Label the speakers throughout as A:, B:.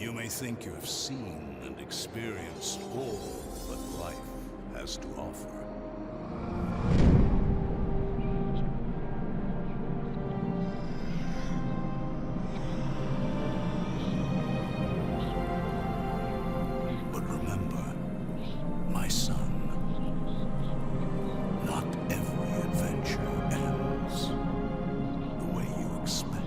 A: You may think you have seen and experienced all that life has to offer. But remember, my son, not every adventure ends the way you expect.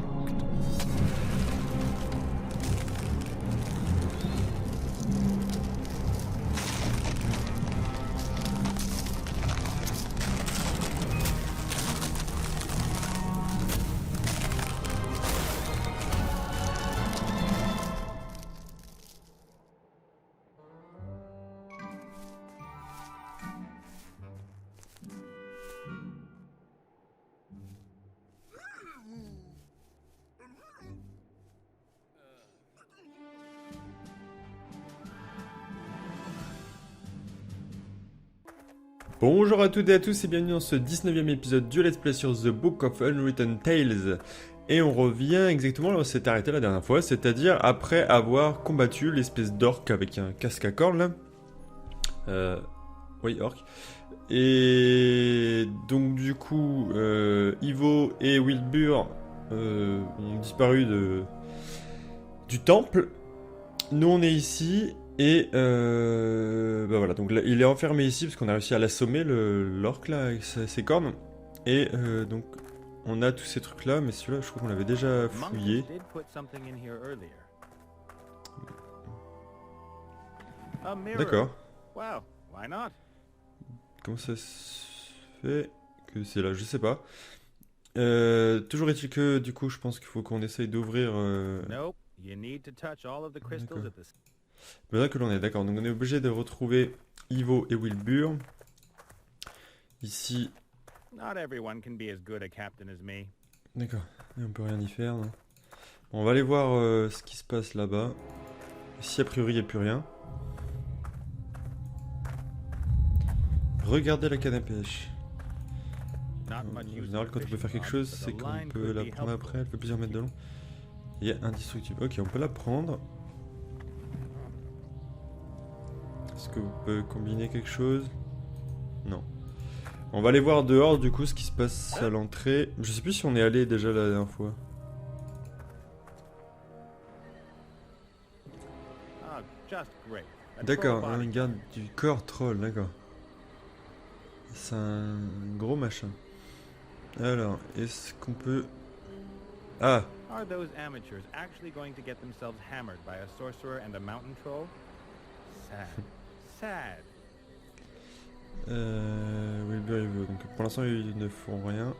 B: Bonjour à toutes et à tous et bienvenue dans ce 19e épisode du Let's Play sur The Book of Unwritten Tales. Et on revient exactement là où on s'est arrêté la dernière fois, c'est-à-dire après avoir combattu l'espèce d'orque avec un casque à cornes là. Oui, orque. Et donc du coup, Ivo et Wilbur ont disparu du temple. Nous on est ici. Et bah voilà, donc là, il est enfermé ici parce qu'on a réussi à l'assommer, l'orque là, avec ses cornes. Et donc on a tous ces trucs là, mais celui-là je crois qu'on l'avait déjà fouillé. D'accord. Comment ça se fait que c'est là, je sais pas. Toujours est-il que du coup je pense qu'il faut qu'on essaye d'ouvrir... Maintenant que l'on est d'accord, donc on est obligé de retrouver Ivo et Wilbur. Ici. D'accord, on peut rien y faire. Non. Bon, on va aller voir ce qui se passe là-bas. Ici, a priori, il n'y a plus rien. Regardez la canne à pêche. En général, quand on peut faire quelque chose, c'est qu'on peut la prendre après. Elle fait plusieurs mètres de long. Il y a indestructible. Ok, on peut la prendre. Est-ce que vous pouvez combiner quelque chose? Non. On va aller voir dehors du coup ce qui se passe à l'entrée. Je sais plus si on est allé déjà la dernière fois. D'accord, un garde du corps troll, d'accord. C'est un gros machin. Alors, est-ce qu'on peut... Ah!
C: Are those amateurs actually going to get themselves hammered by a sorcerer and a mountain troll? Sad. Sad.
B: Wilbur il veut. Donc pour l'instant ils ne font rien.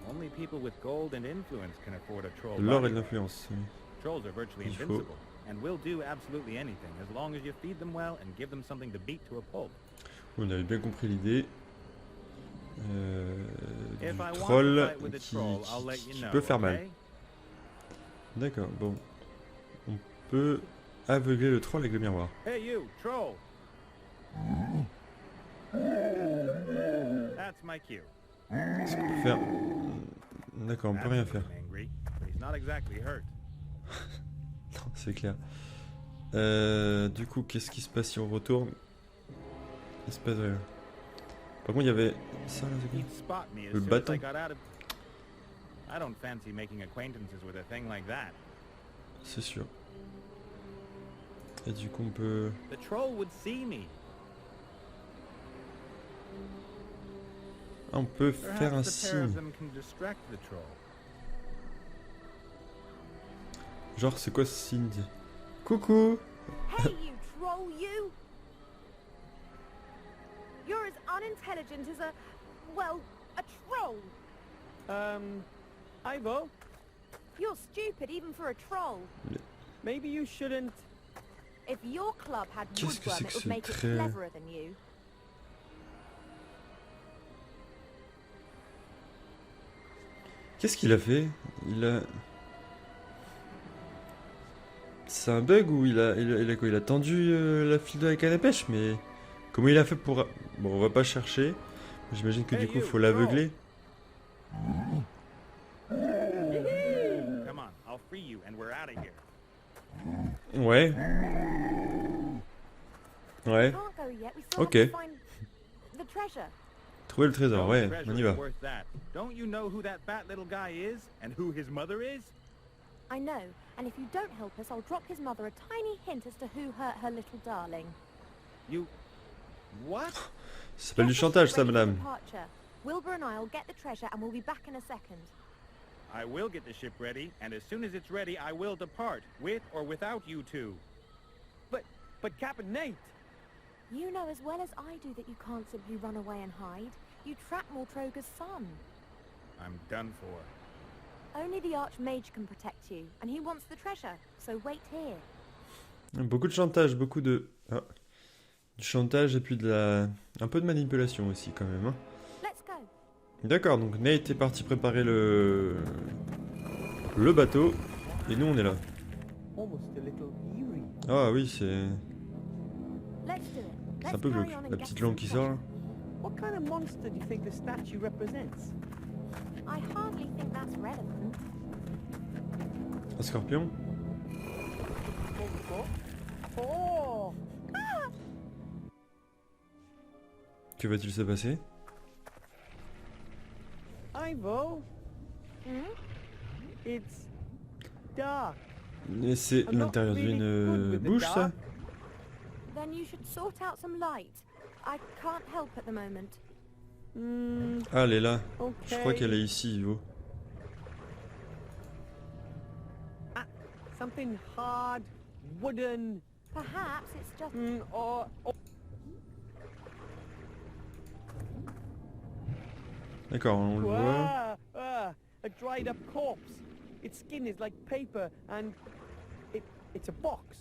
C: Only people with gold and influence can afford a troll.
B: L'or et de l'influence.
C: Trolls are virtually invincible and will do absolutely anything as long as you feed them well and give them something to beat to a pulp.
B: On avait bien compris l'idée. Du troll qui peut faire mal. D'accord, bon. On peut aveugler le troll avec le miroir.
C: Hey you, troll. That's my cue.
B: Qu'est-ce qu'on peut faire? D'accord, on peut rien faire. Non, c'est clair. Du coup, qu'est-ce qui se passe si on retourne? Il se passe rien. Par contre, il y avait ça là, c'est quoi? Le bâton. C'est sûr. Et du coup, on peut... Ah, on peut faire un signe. Genre, c'est quoi ce signe? Coucou!
D: Hey, you troll, you! You're as unintelligent as a troll.
E: Ivo,
D: You're stupid even for a troll.
E: maybe you shouldn't.
D: If your club had
B: Qu'est-ce que
D: woodworm,
B: c'est que
D: it would
B: ce
D: make it
B: trait?
D: cleverer than you.
B: Qu'est-ce qu'il a fait? Il a... C'est un bug ou il a quoi? Il a tendu la file de la canne à pêche, mais... Comment il a fait pour... Bon, on va pas chercher. J'imagine que du coup, il faut l'aveugler.
C: we're out of here.
B: Ouais. Ouais.
D: Can't go yet. We still
B: Okay.
D: have to find the treasure.
B: Trouver le trésor,
C: No
B: ouais,
C: treasure
B: on y
C: is
B: va.
C: worth that. Don't you know who that fat little guy is and who his mother is?
D: I know, and if you don't help us, I'll drop his mother a tiny hint as to who hurt her little darling.
C: You... What?
B: Ça s'appelle du
D: Get the
B: chantage,
D: ship
B: ça,
D: ready for
B: madame.
D: departure. Wilbur and I'll get the treasure and we'll be back in a second.
C: I will get the ship ready, and as soon as it's ready, I will depart, with or without you two.
E: But Captain Nate.
D: You know as well as I do that you can't simply run away and hide. You trap Mortroga's son.
C: I'm done for.
D: Only the Archmage can protect you, and he wants the treasure, so wait here.
B: Beaucoup de chantage, beaucoup de... Ah. Du chantage et puis de la... Un peu de manipulation aussi, quand même. Hein.
D: Let's go.
B: D'accord, donc Nate est parti préparer le bateau. Et nous, on est là.
E: Almost a little eerie.
B: Ah oui, c'est...
D: Let's do it.
B: C'est un
D: Let's
B: peu
D: carry
B: glauque.
D: on and
B: La
D: get
B: petite
D: some
B: langue qui sort, là.
E: What kind of monster do you think the statue represents?
D: I hardly think that's relevant.
B: Un scorpion.
E: Oh!
B: Que va-t-il se passer?
E: Ivo,
D: Hmm?
E: it's dark.
B: Et c'est
E: I'm not
B: l'intérieur
E: really good
B: d'une
E: with the
B: bouche, ça?
E: dark.
D: Then you should sort out some light. I can't help at the moment.
E: Hmm,
B: Ah, elle est là.
E: okay.
B: Je crois qu'elle est ici, Ivo.
E: Something hard, wooden,
D: Perhaps it's just...
E: or...
B: D'accord, on le voit.
E: A dried up corpse. Its skin is like paper and it's a box.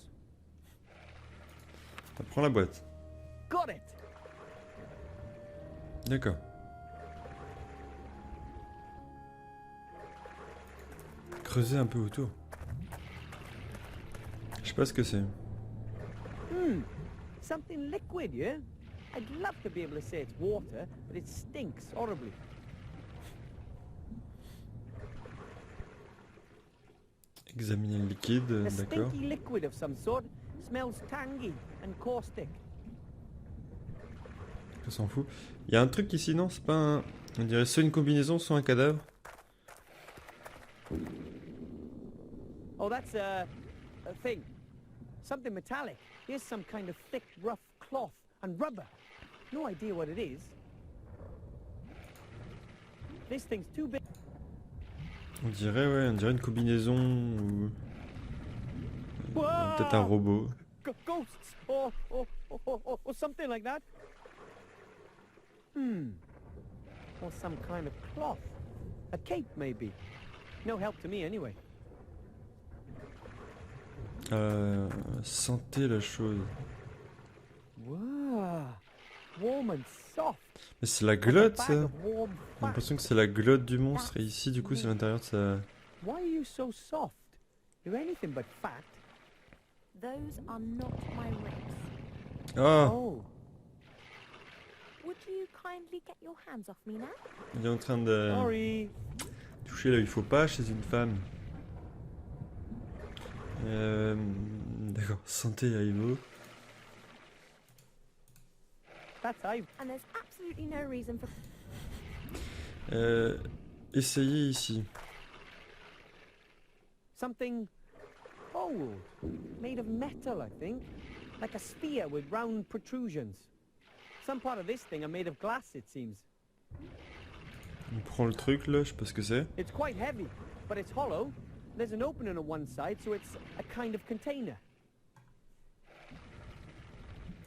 B: Prends la boîte.
E: Got it.
B: D'accord. Creuser un peu autour. Je sais pas ce que c'est.
E: Something liquid, yeah? I'd love to be able to say it's water, but it stinks horribly.
B: Examiner le liquide,
E: A
B: d'accord.
E: stinky liquid of some sort. Smells tangy and caustic.
B: On s'en fout. Il y a un truc ici, non? C'est pas un... On dirait soit une combinaison, soit un cadavre.
E: Oh, that's a thing. Something metallic. Here's some kind of thick, rough cloth and rubber. No idea what it is. This thing's too big.
B: On dirait, ouais, on dirait une combinaison ou... Peut-être un robot.
E: Ghosts or something like that. Or some kind of cloth. A cape, maybe. No help to me, anyway.
B: Sentez la chose.
E: Wow. Warm and soft.
B: Mais c'est la glotte, ça. J'ai l'impression que c'est la glotte du monstre. Et ici, du coup, c'est l'intérieur de sa...
E: Why are you so soft? You're anything but fat.
D: Those are not my ribs.
B: Oh,
E: Oh.
D: Would you kindly get your hands off me now?
B: il est en train de
E: Sorry.
B: toucher là, il faut pas chez une femme. D'accord, santé à Ivo.
E: That's Ivo.
D: And there's absolutely no reason for...
B: Essayez ici.
E: Something old. Made of metal, I think. Like a sphere with round protrusions. Some part of this thing are made of glass, it seems.
B: On prend le truc là, je sais pas ce que c'est.
E: It's quite heavy, but it's hollow. There's an opening on one side, so it's a kind of container.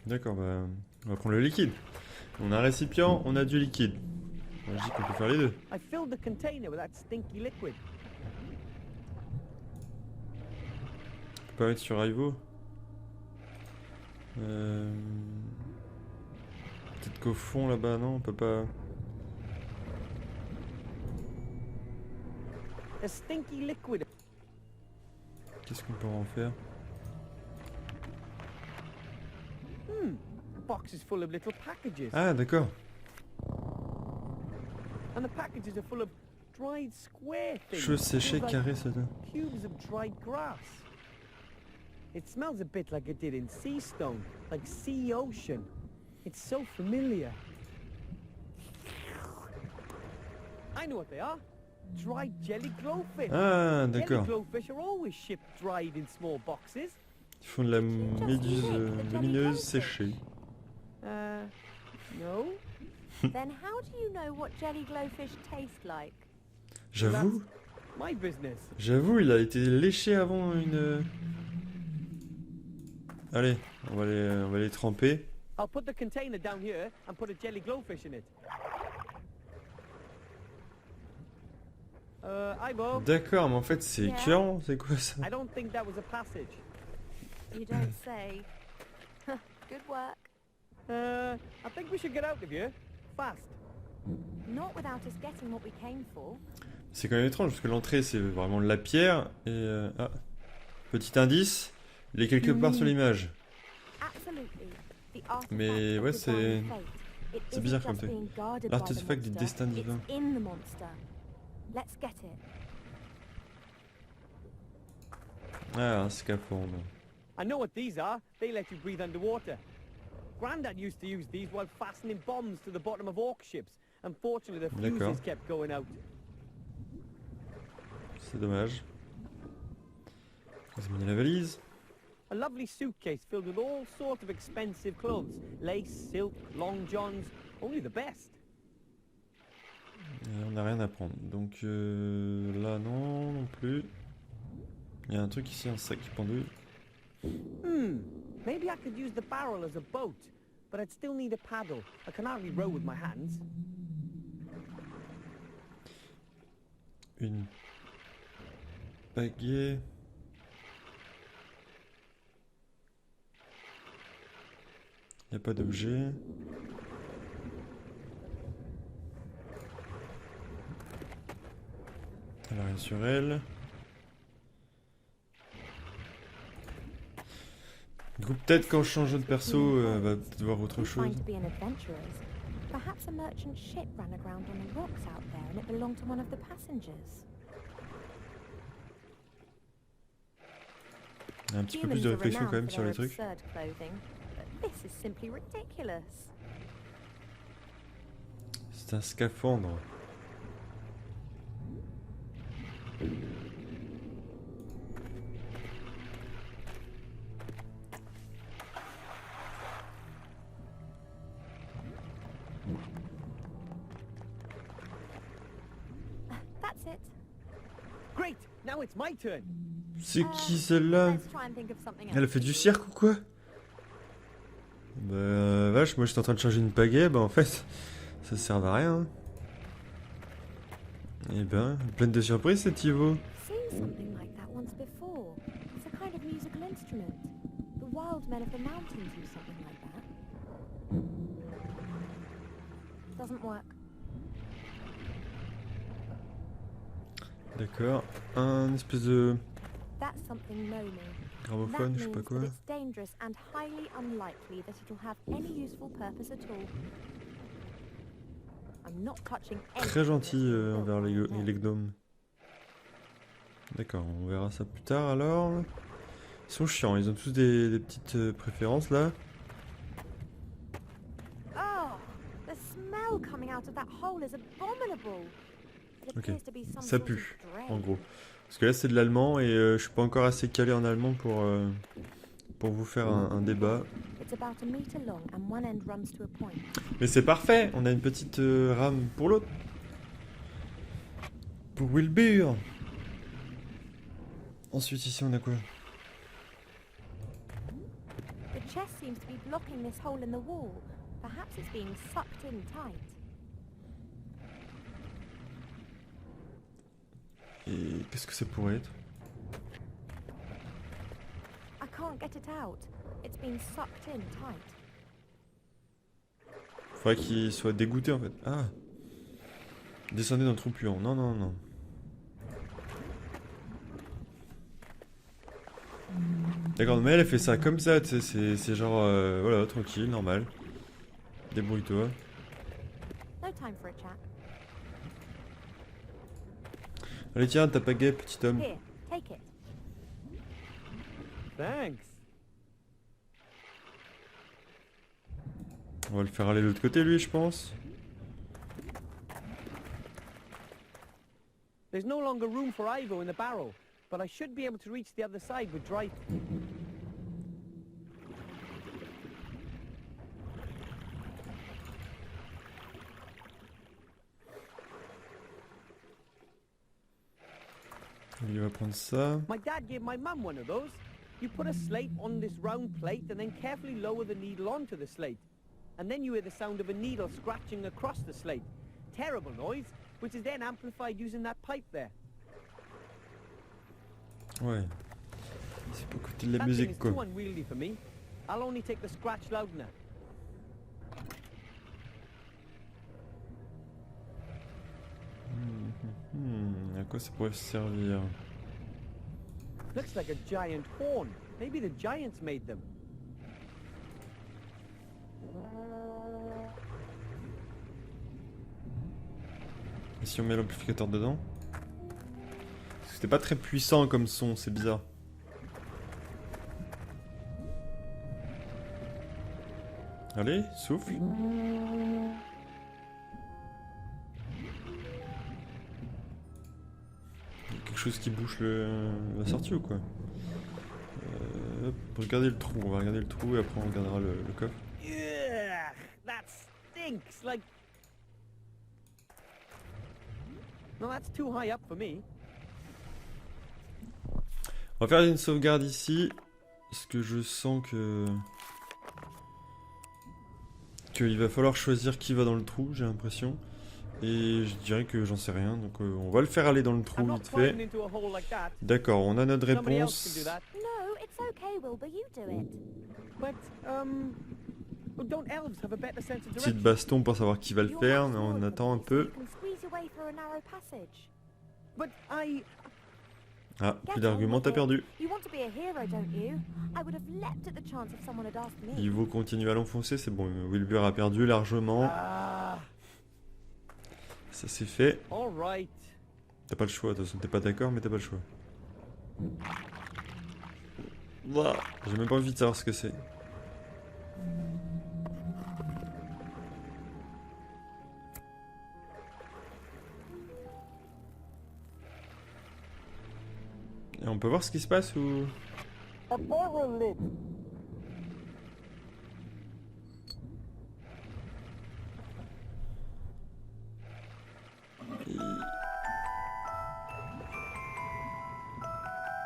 B: D'accord, bah on va prendre le liquide. On a un récipient, on a du liquide. Moi, je dis qu'on peut faire les deux.
E: I filled the container with that stinky liquid.
B: On peut pas mettre sur Ivo. Peut-être qu'au fond là-bas, non, on peut pas.
E: A stinky liquid.
B: Qu'est-ce qu'on peut en faire?
E: The box is full of little packages.
B: Ah, d'accord.
E: And the packages are full of dried square things.
B: Cheveux séchés,
E: Like
B: carrés, ça.
E: cubes of dried grass. It smells a bit like it did in sea stone, like sea ocean. It's so familiar. I know what they are. Dried jelly glowfish.
B: Ah,
E: Jelly
B: d'accord.
E: glowfish are always shipped dried in small boxes.
B: Ils font de la méduse lumineuse séchée.
E: No.
D: Then how do you know what jelly glowfish taste like?
B: J'avoue,
E: My business.
B: il a été léché avant une... Allez, on va les tremper.
E: I'll put the container down here and put a jelly glowfish in it. Ivo,
B: D'accord, mais en fait c'est
D: Yeah.
B: écœurant, c'est quoi ça?
E: I don't think that was a passage.
D: You don't say. Good work.
E: I think we should get out of here. Fast.
D: Not without us getting what we came for.
B: C'est quand même étrange parce que l'entrée c'est vraiment de la pierre et... Ah, petit indice, il est quelque part sur l'image.
D: Absolutely. The artifact
B: Mais
D: of
B: ouais,
D: divine
B: c'est
D: fate. It
B: c'est
D: isn't
B: bizarre
D: just
B: comme truc.
D: being guarded by the
B: L'artefact du
D: monster,
B: destin divin.
D: It's in the monster. Let's get it.
B: Ah, un scaphandre.
E: I know what these are. They let you breathe underwater. Grandad used to use these while fastening bombs to the bottom of orc ships. Unfortunately, the
B: D'accord.
E: fuses kept going out.
B: C'est dommage. On a mis la valise.
E: A lovely suitcase filled with all sorts of expensive clothes. Lace, silk, long johns. Only the best.
B: Et on n'a rien à prendre. Donc là non plus. Il y a un truc ici, un sac pendu.
E: Maybe I could use the barrel as a boat, but I'd still need a paddle. I can hardly row with my hands.
B: Une pagaie. Il n'y a pas d'objet. Elle a rien sur elle. Du coup, peut-être quand je change de perso, elle va peut-être voir autre
D: You
B: chose.
D: find to be an adventurers. Perhaps a merchant ship ran aground on the rocks out there and it belonged to one of the passengers.
B: Il y a un petit peu plus
D: Humans
B: de
D: are
B: réflexion quand
D: renowned
B: même
D: for
B: sur
D: their
B: les trucs.
D: absurd clothing, but this is simply ridiculous.
B: C'est un scaphandre.
D: That's it.
E: Great! Now it's my turn.
B: C'est qui celle-là?
D: Let's try and think of something
B: Elle
D: else.
B: fait du cirque ou quoi? Bah vache, moi j'étais en train de changer une pagaie, bah en fait ça sert à rien. Eh ben, pleine de surprises cette Ivo.
D: Seen something like that once before. It's a kind of musical instrument. The wild men of the mountains use something like that. Doesn't work.
B: D'accord, un espèce de
D: That's something gnomey. That
B: gramophone, je sais
D: means
B: pas quoi.
D: that it's dangerous and highly unlikely that it'll have any useful purpose at all. I'm not touching anything
B: Très gentil
D: that's been built
B: envers
D: by
B: les
D: men.
B: gnomes. D'accord, on verra ça plus tard alors. Ils sont chiants, ils ont tous des petites préférences là.
D: Oh, the smell coming out of that hole is abominable. It
B: Ok,
D: appears to be some
B: ça
D: sort of
B: pue,
D: drain.
B: en gros. Parce que là c'est de l'allemand et je suis pas encore assez calé en allemand pour vous faire un débat.
D: It's about a meter long and one end runs to a point.
B: Mais c'est parfait, on a une petite rame pour l'autre. Pour Wilbur. Ensuite ici on a quoi?
D: The chest seems to be blocking this hole in the wall. Perhaps it's being sucked in tight.
B: Et qu'est-ce que ça pourrait être?
D: I can't get it out. It's been sucked in tight.
B: Faudrait qu'il soit dégoûté en fait. Ah. Descendez dans le trou puant. Non, non, non. D'accord, mais elle fait ça comme ça, tu sais, c'est genre, voilà, tranquille, normal. Débrouille-toi.
D: No time for a chat.
B: Allez tiens, t'as pas gay, petit homme.
D: Here, take it.
E: Thanks.
B: On va le faire aller de l'autre côté lui, je pense.
E: There's no longer room for Ivo in the barrel, but I should be able to reach the other side with dry...
B: Il va prendre ça.
E: My dad gave my mum one of those. You put a slate on this round plate and then carefully lower the needle onto the slate. And then you hear the sound of a needle scratching across the slate. Terrible noise, which is then amplified using that pipe there.
B: Ouais. C'est pour écouter de la
E: That thing
B: musique
E: is
B: quoi.
E: too unwieldy for me. I'll only take the scratch loudener.
B: À quoi ça pourrait servir?
E: Looks like a giant horn. Maybe the giants made them.
B: Et si on met l'amplificateur dedans? Parce que c'était pas très puissant comme son, c'est bizarre. Allez, souffle. Quelque chose qui bouche la sortie ou quoi? Hop, regardez le trou, on va regarder le trou et après on regardera le coffre.
E: Yeah, that stinks like... No, that's too high up for me.
B: On va faire une sauvegarde ici. Parce que je sens que... qu'il va falloir choisir qui va dans le trou, j'ai l'impression. Et je dirais que j'en sais rien, donc on va le faire aller dans le trou
E: I'm not
B: vite fait.
E: climbing into a hole like that.
B: D'accord, on a notre
E: Somebody else can do
B: réponse.
E: that.
D: No, it's okay, Wilbur, you do it.
E: But, don't elves have a better sense of
B: Petite
E: direction?
B: baston pour savoir qui va le
D: You're
B: faire,
D: much
B: mais on
D: smaller
B: attend un
D: than me, so
B: peu.
D: you can squeeze your way through a narrow passage.
E: But I...
B: Ah,
D: Get
B: plus
D: on
B: d'arguments,
D: with
B: t'as
D: it.
B: perdu.
D: You want to be a hero, don't you? I would have leapt at the chance if someone had asked me.
B: Il vaut continuer à l'enfoncer, c'est bon. Wilbur a perdu largement.
E: Ah,
B: Ça c'est fait.
E: all right.
B: T'as pas le choix, de toute façon, t'es pas d'accord, mais t'as pas le choix. Ouah, j'ai même pas envie de savoir ce que c'est. Et on peut voir ce qui se passe ou...
E: A barrel lid.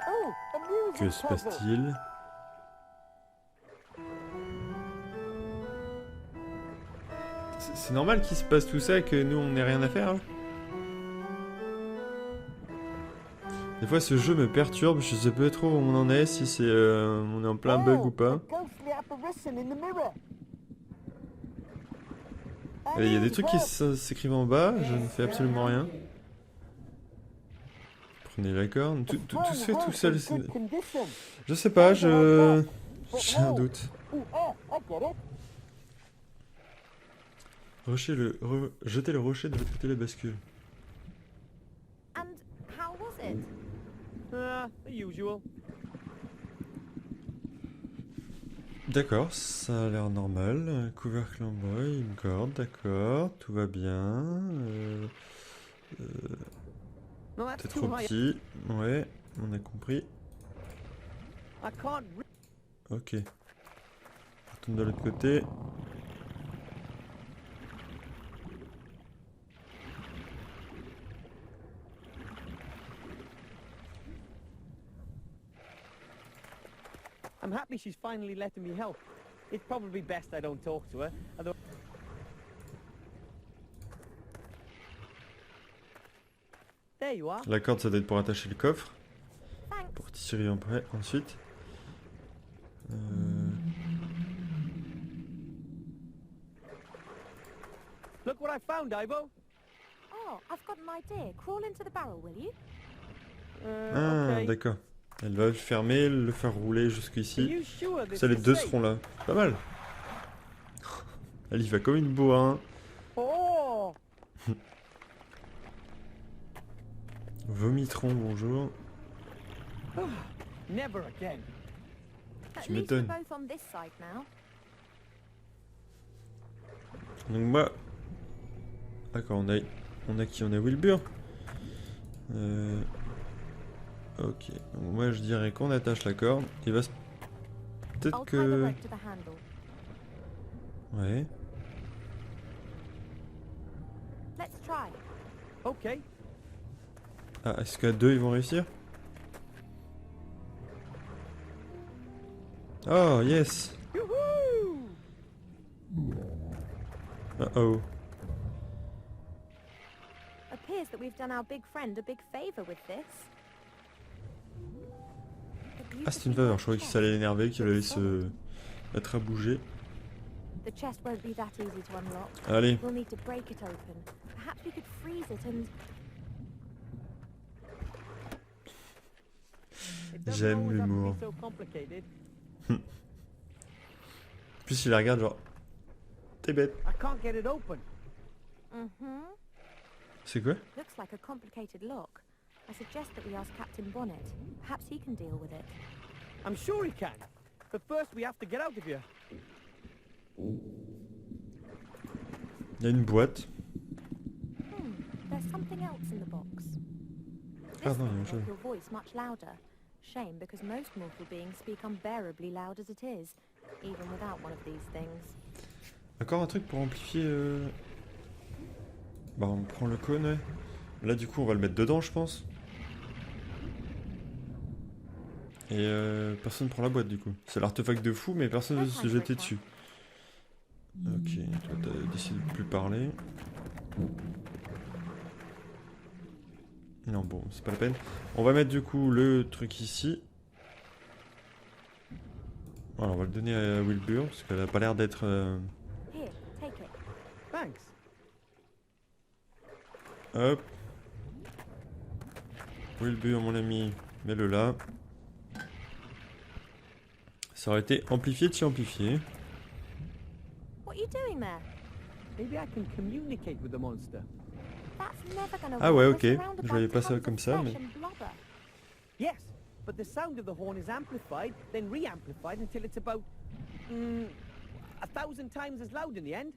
E: Oh, a
B: Que
E: music
B: se
E: puzzle.
B: passe-t-il? C'est normal qu'il se passe tout ça et que nous on n'ait rien à faire hein. Des fois ce jeu me perturbe, je sais pas trop où on en est, si c'est on est en plein bug ou pas. Et il y a des trucs qui s'écrivent en bas, je ne fais absolument rien. Prenez la corne, tout se fait tout seul. Je sais pas, j'ai un doute. Jetez le rocher de l'autre côté de la bascule.
D: And how was it?
E: The usual.
B: D'accord, ça a l'air normal. Couvercle en bois, une corde, d'accord, tout va bien.
E: No, that's
B: T'es
E: too
B: trop
E: high.
B: petit, ouais, on a compris.
E: I can't.
B: Ok. On retourne de l'autre côté.
E: I'm happy she's finally letting me help. It's probably best I don't talk to her. Although... There you are.
B: La corde, ça doit être pour attacher le coffre.
D: Thanks.
B: Pour tirer après, ensuite.
E: Look what I found, Ivo.
D: Oh, I've got an idea. Crawl into the barrel, will you?
B: Ah,
E: Okay.
B: d'accord. Elle va le fermer, le faire rouler
E: Are
B: jusqu'ici.
E: you sure this
B: Ça, les
E: is
B: deux
E: safe?
B: seront là. Pas mal. Elle y va comme une bourrin.
E: Oh!
B: Vomitron, bonjour.
E: Never again.
D: At
B: Tu
D: least we're
B: m'étonnes.
D: both on this side now.
B: Donc moi... D'accord, on a qui? On a Wilbur. Ok, donc moi je dirais qu'on attache la corde. Il va se... Peut-être
D: I'll tie the
B: que...
D: rope to the handle.
B: Ouais.
D: Let's try.
E: Okay.
B: Ah, est-ce qu'à deux ils vont réussir? Oh, yes!
E: Yoo-hoo!
B: Uh-oh.
D: Appears that we've done our big friend a big favor with this.
B: Ah, c'est une faveur, je croyais que ça allait l'énerver, qu'il allait se mettre à bouger.
D: The chest won't be that easy to unlock.
B: Allez,
D: We'll need to break it open. Perhaps we could freeze it and...
E: It doesn't
B: J'aime
E: always have to be
B: l'humour.
E: so complicated.
B: Plus il la regarde genre... T'es bête.
E: I can't get it open.
D: Mm-hmm.
B: C'est quoi?
D: Looks like a complicated lock. I suggest that we ask Captain Bonnet. Perhaps he can deal with it.
E: I'm sure he can. But first we have to get out of here.
B: Il y a une boîte.
D: There's something else in the box.
B: Ah
D: This
B: non, il y a
D: will
B: autre chose.
D: make your voice much louder. Shame, because most mortal beings speak unbearably loud as it is, even without one of these things.
B: Encore un truc pour amplifier... Bah on prend le cône, ouais. Là du coup on va le mettre dedans je pense. Et personne prend la boîte du coup. C'est l'artefact de fou mais personne ne veut se jeter dessus. Ok, toi t'as décidé de plus parler. Non bon, c'est pas la peine. On va mettre du coup le truc ici. Voilà, on va le donner à Wilbur parce qu'elle a pas l'air d'être...
D: Here, take it.
E: Thanks.
B: Hop. Wilbur mon ami, mets-le là. Ça aurait été amplifié de chez amplifié.
D: What are you doing there?
E: Maybe I can communicate with the monster.
D: That's never gonna
B: Ah
D: work.
B: ouais,
D: We're
B: ok.
D: surrounded
B: Je
D: by
B: voyais pas ça
D: tons of
B: comme ça,
D: flesh
B: mais...
D: and blubber.
E: Yes, but the sound of the horn is amplified, then re-amplified until it's about 1,000 times as loud in the end.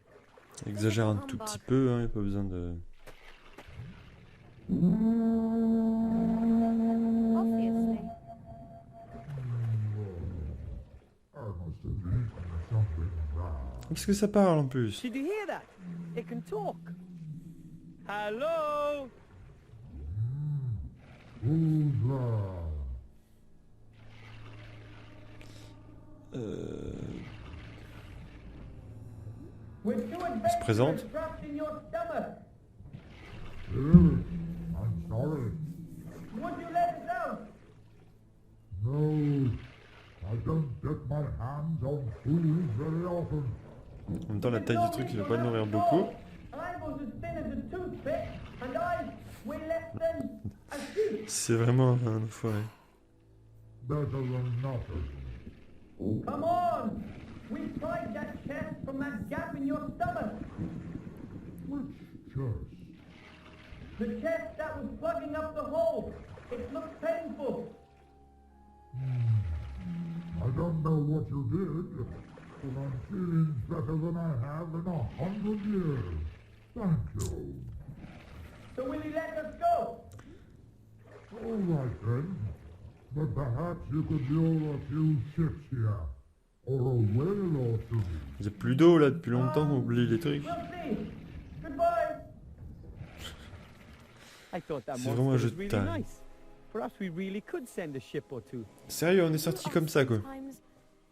B: Exagère un tout petit peu, hein, y a pas besoin de...
D: Obviously.
B: Parce que ça parle en plus.
E: Did you hear that? It can talk. Hello?
B: Il se présente.
F: I'm sorry.
E: Would you let us out?
F: No, I don't get my hands on food very often.
B: En même temps, la taille du truc, il va pas nourrir beaucoup. C'est vraiment un enfoiré.
F: Better than nothing.
E: Come on! We tried that chest from that gap in your stomach.
F: Which chest?
E: The chest that was plugging up the hole. It looks painful.
F: I don't know what you did, but I'm feeling better than I have in 100 years. Thank you.
E: So will you let us go?
F: All right then. But perhaps you could lure a few ships here. Or a whale or two.
B: Il y a plus d'eau là depuis longtemps, on oublie les trucs.
E: We'll see. Goodbye. I thought that
B: C'est vraiment un
E: monster
B: jeu
E: was
B: de
E: really
B: taille.
E: nice. Perhaps we really could send a ship or two.
B: Sérieux, on est sorti comme ça quoi.
D: Sometimes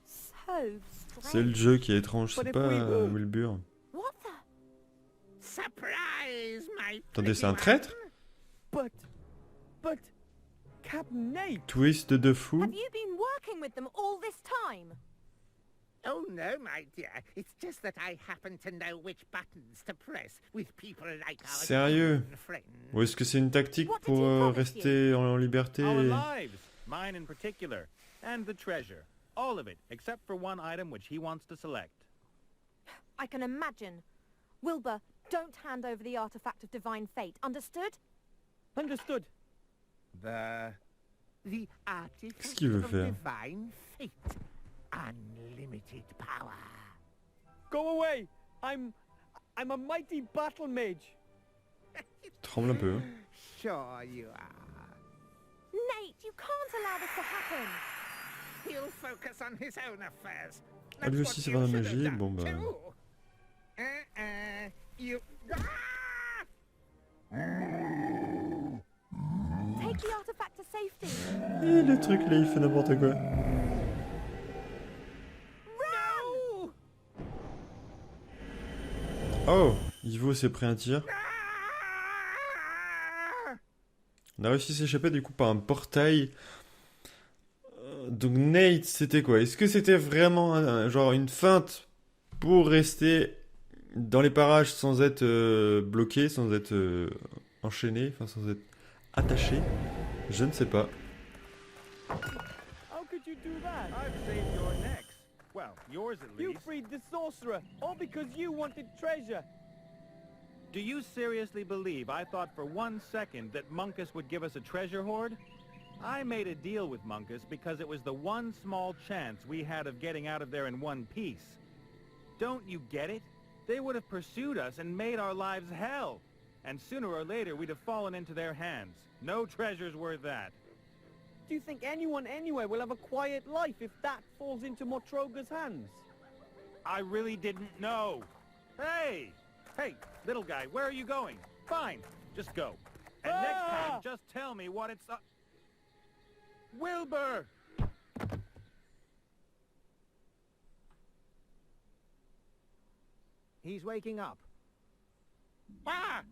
D: so
B: C'est le
D: strange.
B: jeu qui est étrange, c'est
E: But
B: pas
E: if we-
B: Wilbur.
D: What the?
G: Surprise, my
B: Attendez, c'est un
G: pretty
B: traître?
E: But, Captain Nate.
B: Twist de fou.
D: Have you been working with them all this time?
G: one. Oh no, my dear. It's just that I happen to know which buttons to press with people like our
B: Sérieux?
G: Gnome friends.
B: Ou est-ce que c'est une tactique
D: What did
B: pour
D: he promise
B: rester en liberté
C: Our
B: et...
C: lives, mine in particular, and the treasure. All of it, except for one item which he wants to select.
D: I can imagine. Wilbur, don't hand over the artifact of divine fate. Understood?
E: Understood.
G: The artifact
B: Qu'est-ce qu'il veut
G: of
B: faire?
G: divine fate. Unlimited power.
E: Go away! I'm a mighty battle mage.
B: Tremble un peu. Hein.
G: Sure you are.
D: Nate, you can't allow this to happen.
G: He'll focus on his own affairs.
B: Ah, lui
G: That's
B: aussi,
G: what
B: c'est
G: you
B: dans la
G: should have
B: magie.
G: done
B: Bon, bah.
G: too. You.
D: Take the artifact to safety.
B: Et le truc là, il fait n'importe quoi.
G: No!
B: Oh, Ivo s'est pris un tir. On a réussi à s'échapper du coup par un portail. Donc Nate, c'était quoi? Est-ce que c'était vraiment genre une feinte pour rester dans les parages sans être bloqué, sans être enchaîné, enfin sans être attaché? Je ne sais pas.
E: How could you do that?
C: I've saved your necks. Well, yours at
E: You
C: least.
E: freed the sorcerer, all because you wanted treasure.
C: Do you seriously believe I thought for 1 second that Munkus would give us a treasure hoard? I made a deal with Munkus because it was the one small chance we had of getting out of there in one piece. Don't you get it? They would have pursued us and made our lives hell. And sooner or later we'd have fallen into their hands. No treasure's worth that.
E: Do you think anyone anywhere will have a quiet life if that falls into Motroga's hands?
C: I really didn't know. Hey! Hey, little guy, where are you going? Fine, just go. And next time, just tell me what it's... Wilbur!
G: He's waking up. Ah!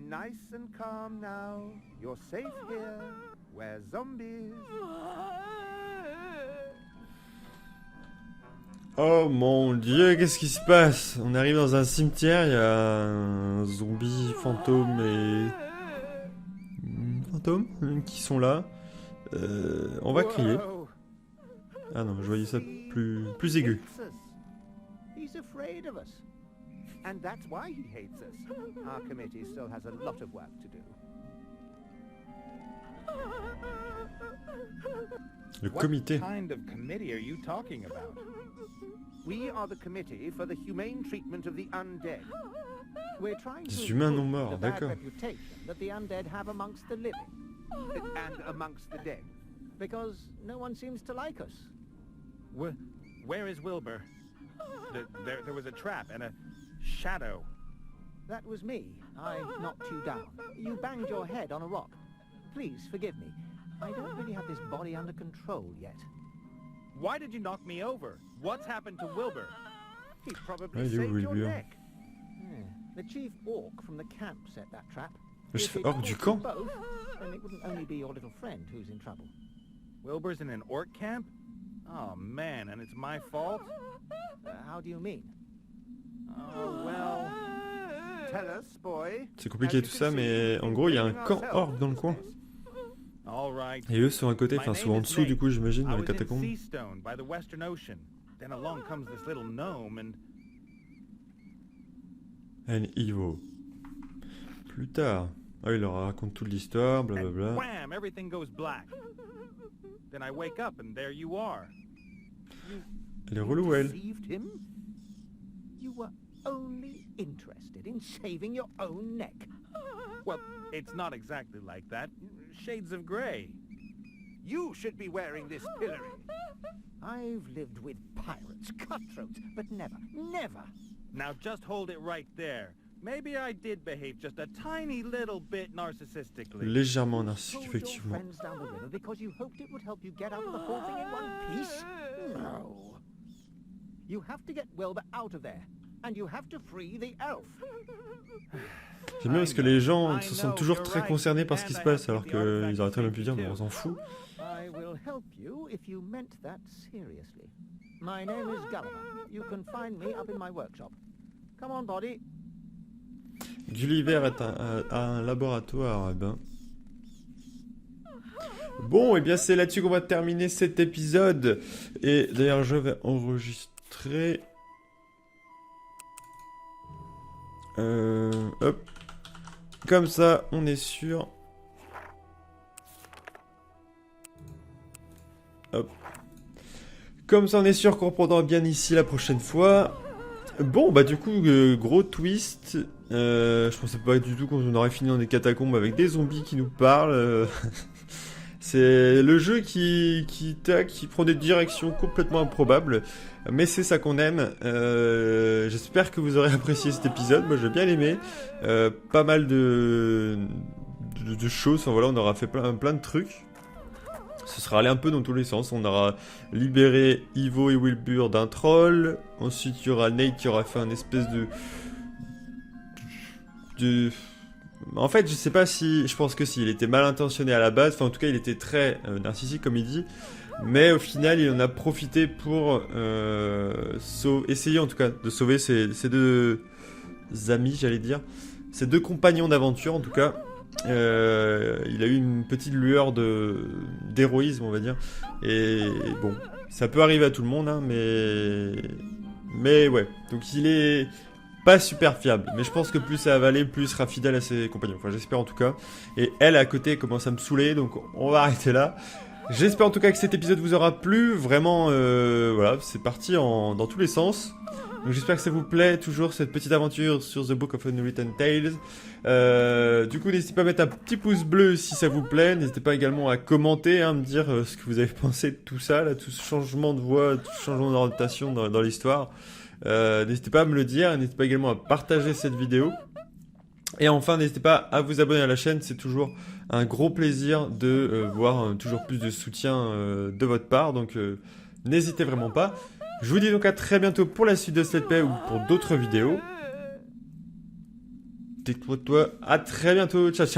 G: Nice and calm now. You're safe here. Where zombies.
B: Oh mon dieu, qu'est-ce qui se passe? On arrive dans un cimetière, il y a un zombie fantôme et... fantôme qui sont là. On va crier.
G: Whoa.
B: Ah non, je voyais ça plus aigu.
G: Hates us. He's afraid of us. And that's why he hates us. Our committee still has a lot of work to do.
B: Le comité.
C: What kind of committee are you talking about?
G: We are the committee for the humane treatment of the undead. We're trying to
B: Des humains non
G: improve
B: morts,
G: the bad
B: d'accord.
G: reputation that the undead have amongst the living and amongst the dead, because no one seems to like us.
C: Where is Wilbur? There was a trap and a shadow.
G: That was me. I knocked you down. You banged your head on a rock. Please forgive me. I don't really have this body under control yet.
C: Why did you knock me over? What's happened to Wilbur?
G: He probably
B: Ah, il est où,
G: saved your
B: Wilbur?
G: neck. The chief orc from the camp set that trap.
B: Le
G: If
B: chef
G: it
B: orc du
G: caught you
B: camp?
G: both, then it wouldn't only be your little friend who's in trouble.
C: Wilbur's in an orc camp? Oh man, and it's my fault?
G: How do you mean?
C: Oh well...
G: Tell us, boy.
B: C'est compliqué tout ça, mais en gros, il y a un camp orc dans le coin.
C: All right.
B: Et eux sont à côté, enfin souvent en dessous du coup, j'imagine,
C: I
B: dans les
C: was in
B: catacombes.
C: Seastone by the Western Ocean. Then along comes this little gnome and...
B: And Ivo. Plus tard. Ah, il leur raconte toute l'histoire,
C: and
B: blablabla.
C: wham, everything goes black. Then I wake up and there you are.
B: Elle est relou, elle.
G: Deceived him? You were only interested in saving your own neck.
C: Well, it's not exactly like that. Shades of grey.
G: You should be wearing this pillory. I've lived with pirates, cutthroats, but never.
C: Now just hold it right there. Maybe I did behave just a tiny little bit narcissistically.
B: Légèrement narcissique,
G: Told your
B: effectivement.
G: friends down the river because you hoped it would help you get out of the whole thing in one piece? No. You have to get Wilbur out of there, and you have to free the elf.
B: J'aime bien parce que les gens se sentent toujours très concernés par ce qui se passe, alors qu'ils auraient très bien pu dire, mais on s'en fout.
G: I will help you if you meant that seriously. My name is Gulliver. You can find me up in my workshop. Come on, body.
B: Gulliver est un laboratoire, eh ben. Bon, et bien c'est là-dessus qu'on va terminer cet épisode. Et d'ailleurs, je vais enregistrer. Hop. Comme ça, on est sûr Hop. Comme ça on est sûr qu'on reprendra bien ici la prochaine fois. Bon bah du coup gros twist. Je pensais pas du tout qu'on aurait fini dans des catacombes avec des zombies qui nous parlent. C'est le jeu qui prend des directions complètement improbables. Mais c'est ça qu'on aime. J'espère que vous aurez apprécié cet épisode. Moi j'ai bien aimé. Pas mal de choses. Enfin, voilà, on aura fait plein de trucs. Ce sera allé un peu dans tous les sens. On aura libéré Ivo et Wilbur d'un troll. Ensuite, il y aura Nate qui aura fait un espèce de... En fait, je sais pas si... Je pense que si. Il était mal intentionné à la base. Enfin, en tout cas, il était très narcissique, comme il dit. Mais au final, il en a profité pour essayer, en tout cas, de sauver ses deux amis, j'allais dire. Ses deux compagnons d'aventure, en tout cas. Il a eu une petite lueur d'héroïsme, on va dire. Et bon, ça peut arriver à tout le monde, hein, mais ouais. Donc il est pas super fiable. Mais je pense que plus ça va aller, plus il sera fidèle à ses compagnons. Enfin, j'espère en tout cas. Et elle, à côté, commence à me saouler, donc on va arrêter là. J'espère en tout cas que cet épisode vous aura plu. Vraiment, voilà, c'est parti dans tous les sens. Donc j'espère que ça vous plaît, toujours cette petite aventure sur The Book of Unwritten Tales. Du coup, n'hésitez pas à mettre un petit pouce bleu si ça vous plaît. N'hésitez pas également à commenter, me dire ce que vous avez pensé de tout ça, là, tout ce changement de voix, tout ce changement d'orientation dans l'histoire. N'hésitez pas à me le dire, n'hésitez pas également à partager cette vidéo. Et enfin, n'hésitez pas à vous abonner à la chaîne, c'est toujours un gros plaisir de voir toujours plus de soutien de votre part. Donc n'hésitez vraiment pas. Je vous dis donc à très bientôt pour la suite de cette paix ou pour d'autres vidéos. Tais-toi, à très bientôt, ciao ciao.